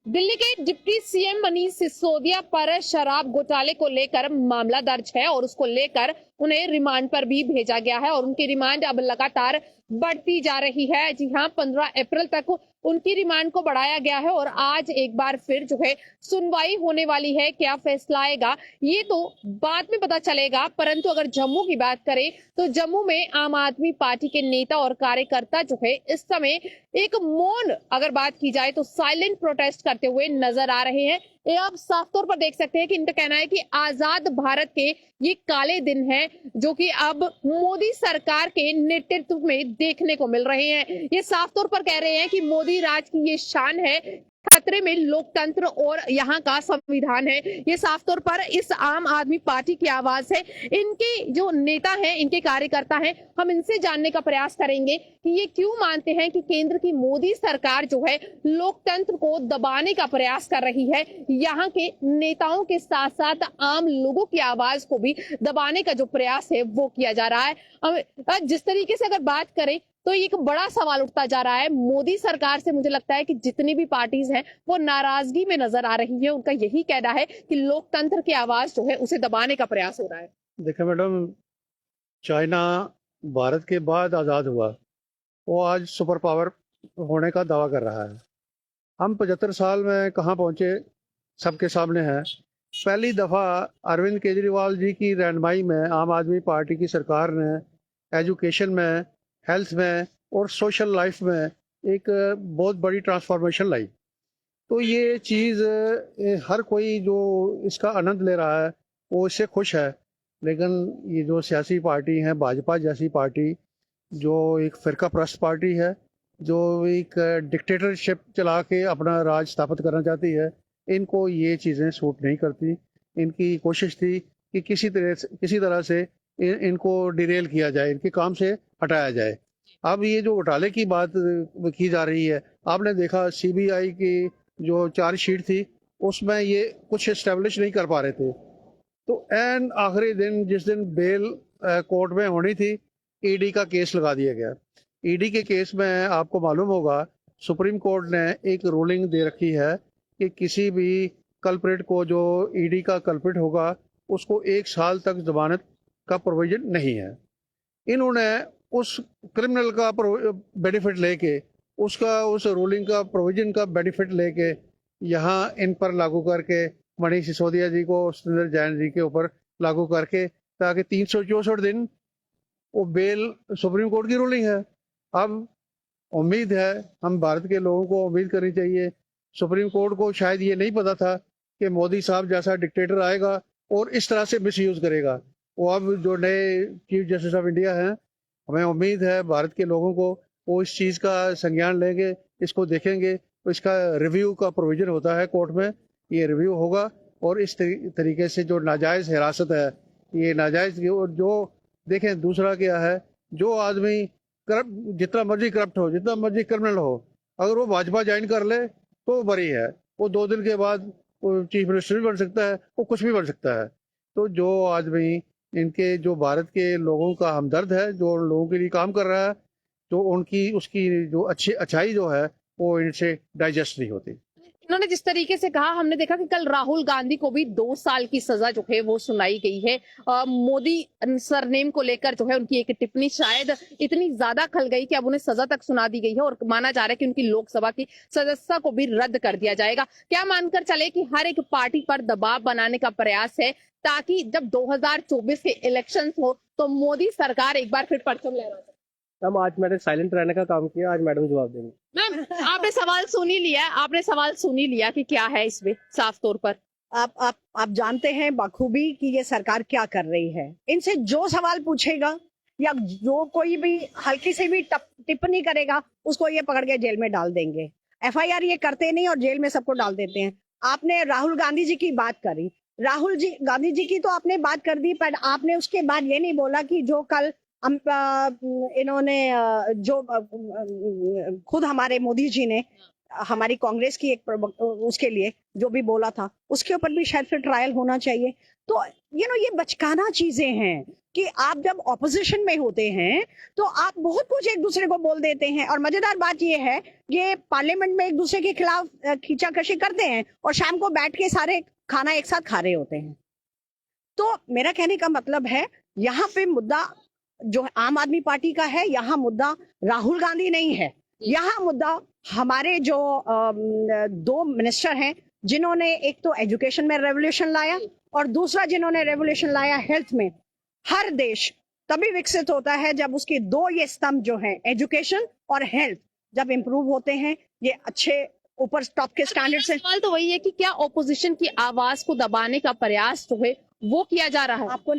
दिल्ली के deputy CM Manish Sisodia पर शराब घोटाले को लेकर मामला दर्ज है और उसको लेकर उन्हें रिमांड पर भी भेजा गया है और उनकी रिमांड अब लगातार बढ़ती जा रही है। जी हां, 15 अप्रैल तक उनकी रिमांड को बढ़ाया गया है और आज एक बार फिर जो है सुनवाई होने वाली है। क्या फैसला आएगा ये तो बाद में पता चलेगा, परंतु अगर जम्मू की बात करें तो जम्मू में आम आदमी पार्टी के नेता और कार्यकर्ता जो है इस समय एक मौन, अगर बात की जाए तो साइलेंट प्रोटेस्ट करते हुए नजर आ रहे हैं। ये आप साफ तौर पर देख सकते हैं कि इनका कहना है कि आजाद भारत के ये काले दिन हैं जो कि अब मोदी सरकार के नेतृत्व में देखने को मिल रहे हैं। ये साफ तौर पर कह रहे हैं कि मोदी राज की ये शान है, खतरे में लोकतंत्र और यहाँ का संविधान है। ये साफ तौर पर इस आम आदमी पार्टी की आवाज है। इनके जो नेता हैं, इनके कार्यकर्ता हैं, हम इनसे जानने का प्रयास करेंगे कि ये क्यों मानते हैं कि केंद्र की मोदी सरकार जो है लोकतंत्र को दबाने का प्रयास कर रही है। यहाँ के नेताओं के साथ साथ आम लोगों की आवाज को भी दबाने का जो प्रयास है वो किया जा रहा है। जिस तरीके से अगर बात करें तो एक बड़ा सवाल उठता जा रहा है मोदी सरकार से। मुझे लगता है कि जितनी भी पार्टीज हैं वो नाराजगी में नजर आ रही है। उनका यही कहना है कि लोकतंत्र की आवाज जो है उसे दबाने का प्रयास हो रहा है। देखिए मैडम, चाइना भारत के बाद आज़ाद हुआ, वो आज सुपर पावर होने का दावा कर रहा है। हम 75 साल में कहाँ पहुँचे सबके सामने है। पहली दफ़ा अरविंद केजरीवाल जी की रहनुमाई में आम आदमी पार्टी की सरकार ने एजुकेशन में, हेल्थ में और सोशल लाइफ में एक बहुत बड़ी ट्रांसफॉर्मेशन लाई। तो ये चीज़ हर कोई जो इसका आनंद ले रहा है वो इससे खुश है। लेकिन ये जो सियासी पार्टी है, भाजपा जैसी पार्टी, जो एक फ़िरका परस्त पार्टी है, जो एक डिक्टेटरशिप चला के अपना राज स्थापित करना चाहती है, इनको ये चीज़ें सूट नहीं करती। इनकी कोशिश थी कि किसी तरह से इनको डिरेल किया जाए, इनके काम से हटाया जाए। अब ये जो घोटाले की बात की जा रही है, आपने देखा सीबीआई की जो चार्जशीट थी उसमें ये कुछ एस्टेब्लिश नहीं कर पा रहे थे। तो एन आखिरी दिन, जिस दिन बेल कोर्ट में होनी थी, ईडी का केस लगा दिया गया। ईडी के केस में आपको मालूम होगा सुप्रीम कोर्ट ने एक रूलिंग दे रखी है कि किसी भी कल्प्रिट को, जो ईडी का कल्प्रिट होगा, उसको 1 साल तक जमानत का प्रोविजन नहीं है। इन्होंने उस क्रिमिनल का बेनिफिट लेके, उस रूलिंग का प्रोविजन का बेनिफिट लेके यहाँ इन पर लागू करके, मनीष सिसोदिया जी को, सुंदर जैन जी के ऊपर लागू करके, ताकि 364 दिन वो बेल, सुप्रीम कोर्ट की रूलिंग है। अब उम्मीद है, हम भारत के लोगों को उम्मीद करनी चाहिए। सुप्रीम कोर्ट को शायद ये नहीं पता था कि मोदी साहब जैसा डिक्टेटर आएगा और इस तरह से मिसयूज करेगा। वो अब जो नए चीफ जस्टिस ऑफ इंडिया हैं, हमें उम्मीद है भारत के लोगों को वो इस चीज़ का संज्ञान लेंगे, इसको देखेंगे। तो इसका रिव्यू का प्रोविजन होता है कोर्ट में, ये रिव्यू होगा और इस तरीके से जो नाजायज़ हिरासत है, ये नाजायज़, और जो देखें दूसरा क्या है, जो आदमी करप्ट, जितना मर्जी करप्ट हो, जितना मर्जी क्रिमिनल हो, अगर वो भाजपा ज्वाइन कर ले तो बरी है। वो 2 दिन के बाद वो चीफ मिनिस्टर भी बन सकता है, वो कुछ भी बन सकता है। तो जो आदमी इनके, जो भारत के लोगों का हमदर्द है, जो उन लोगों के लिए काम कर रहा है, तो उनकी उसकी जो अच्छाई जो है वो इनसे डाइजेस्ट नहीं होती। उन्होंने जिस तरीके से कहा, हमने देखा कि कल राहुल गांधी को भी 2 साल की सजा जो है वो सुनाई गई है। मोदी सरनेम को लेकर जो है उनकी एक टिप्पणी शायद इतनी ज्यादा खल गई कि अब उन्हें सजा तक सुना दी गई है और माना जा रहा है कि उनकी लोकसभा की सदस्यता को भी रद्द कर दिया जाएगा। क्या मानकर चले कि हर एक पार्टी पर दबाव बनाने का प्रयास है ताकि जब 2024 के इलेक्शन हो तो मोदी सरकार एक बार फिर परचम लहरा सके? मैम, आज मैंने साइलेंट रहने का काम किया, आज मैडम जवाब देंगी। मैम, आपने सवाल सुन ही लिया, आपने सवाल सुन ही लिया कि क्या है इसमें साफ तौर पर। आप जानते हैं बखूबी कि ये सरकार क्या कर रही है। इनसे जो सवाल पूछेगा या जो कोई भी हल्की से भी टिप्पणी करेगा, उसको ये पकड़ के जेल में डाल देंगे। एफआईआर ये करते नहीं और जेल में सबको डाल देते हैं। आपने राहुल गांधी जी की बात करी, गांधी जी की तो आपने बात कर दी, पर आपने उसके बाद ये नहीं बोला कि जो कल इन्होंने जो खुद हमारे मोदी जी ने हमारी कांग्रेस की एक उसके लिए जो भी बोला था उसके ऊपर भी शायद फिर ट्रायल होना चाहिए। तो ये बचकाना चीजें हैं कि आप जब ऑपोजिशन में होते हैं तो आप बहुत कुछ एक दूसरे को बोल देते हैं। और मजेदार बात ये है, ये पार्लियामेंट में एक दूसरे के खिलाफ खींचाकशी करते हैं और शाम को बैठ के सारे खाना एक साथ खा रहे होते हैं। तो मेरा कहने का मतलब है, यहाँ पे मुद्दा जो आम आदमी पार्टी का है, यहाँ मुद्दा राहुल गांधी नहीं है, यहाँ मुद्दा हमारे जो दो मिनिस्टर हैं जिन्होंने एक तो एजुकेशन में रेवोल्यूशन लाया और दूसरा जिन्होंने रेवोल्यूशन लाया हेल्थ में। हर देश तभी विकसित होता है जब उसके दो ये स्तंभ जो हैं, एजुकेशन और हेल्थ, जब इंप्रूव होते हैं, ये अच्छे ऊपर टॉप के स्टैंडर्ड से। सवाल तो वही है कि क्या ओपोजिशन की आवाज को दबाने का प्रयास जो है वो किया जा रहा है? आपको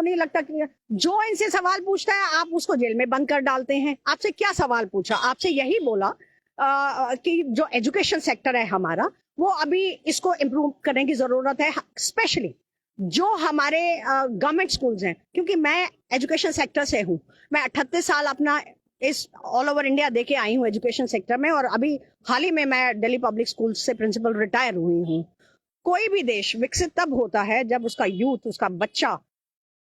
नहीं लगता कि जो इनसे सवाल पूछता है आप उसको जेल में बंद कर डालते हैं? आपसे क्या सवाल पूछा? आपसे यही बोला कि जो एजुकेशन सेक्टर है हमारा, वो अभी इसको इम्प्रूव करने की जरूरत है, स्पेशली जो हमारे गवर्नमेंट स्कूल्स हैं। क्योंकि मैं एजुकेशन सेक्टर से हूँ, मैं 38 साल अपना इस ऑल ओवर इंडिया देके आई हूँ एजुकेशन सेक्टर में, और अभी हाल ही में मैं दिल्ली पब्लिक स्कूल से प्रिंसिपल रिटायर हुई हूँ। कोई भी देश विकसित तब होता है जब उसका यूथ, उसका बच्चा,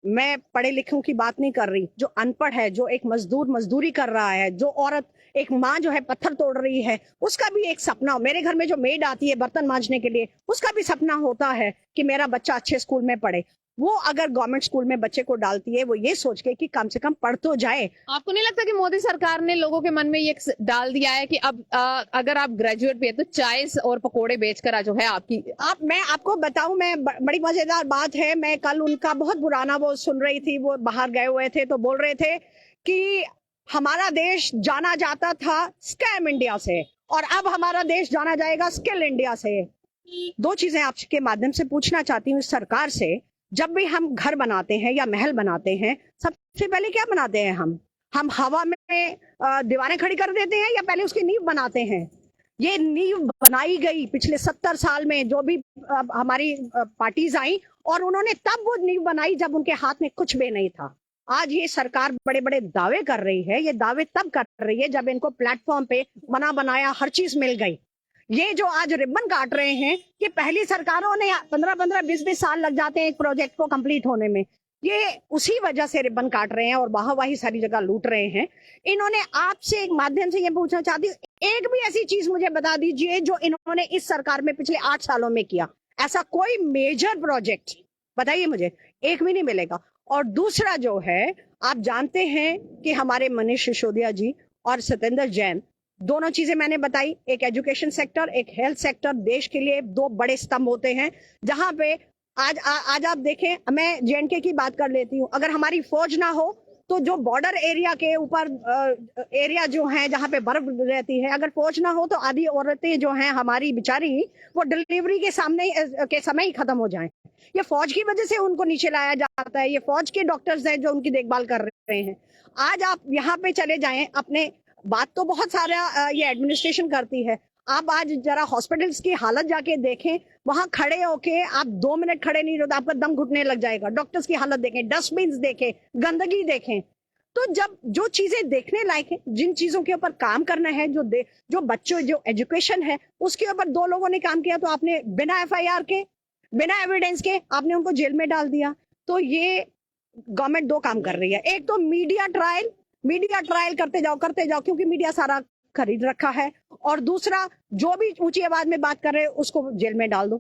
मैं पढ़े लिखों की बात नहीं कर रही, जो अनपढ़ है, जो एक मजदूर मजदूरी कर रहा है, जो औरत, एक माँ जो है पत्थर तोड़ रही है, उसका भी एक सपना हो। मेरे घर में जो मेड आती है बर्तन मांजने के लिए, उसका भी सपना होता है कि मेरा बच्चा अच्छे स्कूल में पढ़े। वो अगर गवर्नमेंट स्कूल में बच्चे को डालती है, वो ये सोच के कि कम से कम पढ़ तो जाए। आपको नहीं लगता कि मोदी सरकार ने लोगों के मन में ये डाल दिया है कि अब अगर आप ग्रेजुएट भी है तो चाय और पकोड़े बेचकर जो है मैं आपको बताऊं, मैं बड़ी मजेदार बात है, मैं कल उनका बहुत पुराना वो सुन रही थी, वो बाहर गए हुए थे तो बोल रहे थे कि हमारा देश जाना जाता था स्कैम इंडिया से और अब हमारा देश जाना जाएगा स्किल इंडिया से। दो चीजें आपके माध्यम से पूछना चाहती हूँ सरकार से। जब भी हम घर बनाते हैं या महल बनाते हैं, सबसे पहले क्या बनाते हैं? हम हवा में दीवारें खड़ी कर देते हैं या पहले उसकी नींव बनाते हैं? ये नींव बनाई गई पिछले 70 साल में, जो भी हमारी पार्टीज आई, और उन्होंने तब वो नींव बनाई जब उनके हाथ में कुछ भी नहीं था। आज ये सरकार बड़े बड़े दावे कर रही है, ये दावे तब कर रही है जब इनको प्लेटफॉर्म पे बना बनाया हर चीज मिल गई। ये जो आज रिबन काट रहे हैं कि पहली सरकारों ने 15-15, 20-20 साल लग जाते हैं एक प्रोजेक्ट को कंप्लीट होने में, ये उसी वजह से रिबन काट रहे हैं और वाहवाही सारी जगह लूट रहे हैं। इन्होंने आपसे एक माध्यम से ये पूछना चाहती हूँ, एक भी ऐसी चीज मुझे बता दीजिए जो इन्होंने इस सरकार में पिछले 8 सालों में किया। ऐसा कोई मेजर प्रोजेक्ट बताइए मुझे, एक भी नहीं मिलेगा। और दूसरा जो है, आप जानते हैं कि हमारे मनीष सिसोदिया जी और सत्येंद्र जैन, दोनों चीजें मैंने बताई, एक एजुकेशन सेक्टर, एक हेल्थ सेक्टर, देश के लिए दो बड़े स्तंभ होते हैं। जहां पे आज आप देखें, मैं जेएनके की बात कर लेती हूँ, अगर हमारी फौज ना हो तो जो बॉर्डर एरिया के ऊपर एरिया जो है जहाँ पे बर्फ रहती है, अगर फौज ना हो तो आधी औरतें जो हैं हमारी बेचारी, वो डिलीवरी के समय ही खत्म हो जाएं। ये फौज की वजह से उनको नीचे लाया जाता है, ये फौज के डॉक्टर्स हैं जो उनकी देखभाल कर रहे हैं। आज आप यहाँ पे चले जाएं, अपने बात तो बहुत सारा ये एडमिनिस्ट्रेशन करती है, आप आज जरा हॉस्पिटल्स की हालत जाके देखें, वहां खड़े होके आप 2 मिनट खड़े नहीं रहते, आपका दम घुटने लग जाएगा। डॉक्टर्स की हालत देखें, डस्टबिन देखें, गंदगी देखें। तो जब जो चीजें देखने लायक है, जिन चीजों के ऊपर काम करना है, जो बच्चों, जो एजुकेशन है, उसके ऊपर दो लोगों ने काम किया तो आपने बिना FIR के, बिना एविडेंस के आपने उनको जेल में डाल दिया। तो ये गवर्नमेंट दो काम कर रही है, एक तो मीडिया ट्रायल करते जाओ क्योंकि मीडिया सारा खरीद रखा है, और दूसरा जो भी ऊंची आवाज में बात कर रहे हैं उसको जेल में डाल दो।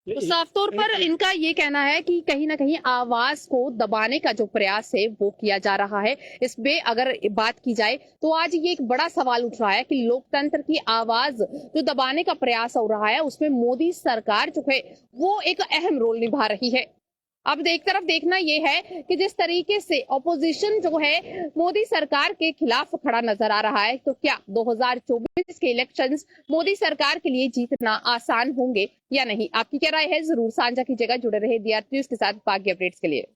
तो साफ तौर पर इनका ये कहना है कि कहीं ना कहीं आवाज को दबाने का जो प्रयास है वो किया जा रहा है। इसमें अगर बात की जाए तो आज ये एक बड़ा सवाल उठ रहा है कि लोकतंत्र की आवाज जो दबाने का प्रयास हो रहा है उसमें मोदी सरकार जो है वो एक अहम रोल निभा रही है। अब एक तरफ देखना यह है कि जिस तरीके से ऑपोजिशन जो है मोदी सरकार के खिलाफ खड़ा नजर आ रहा है, तो क्या 2024 के इलेक्शंस मोदी सरकार के लिए जीतना आसान होंगे या नहीं? आपकी क्या राय है, जरूर साझा कीजिएगा। जुड़े रहे DRT न्यूज के साथ बाकी अपडेट्स के लिए।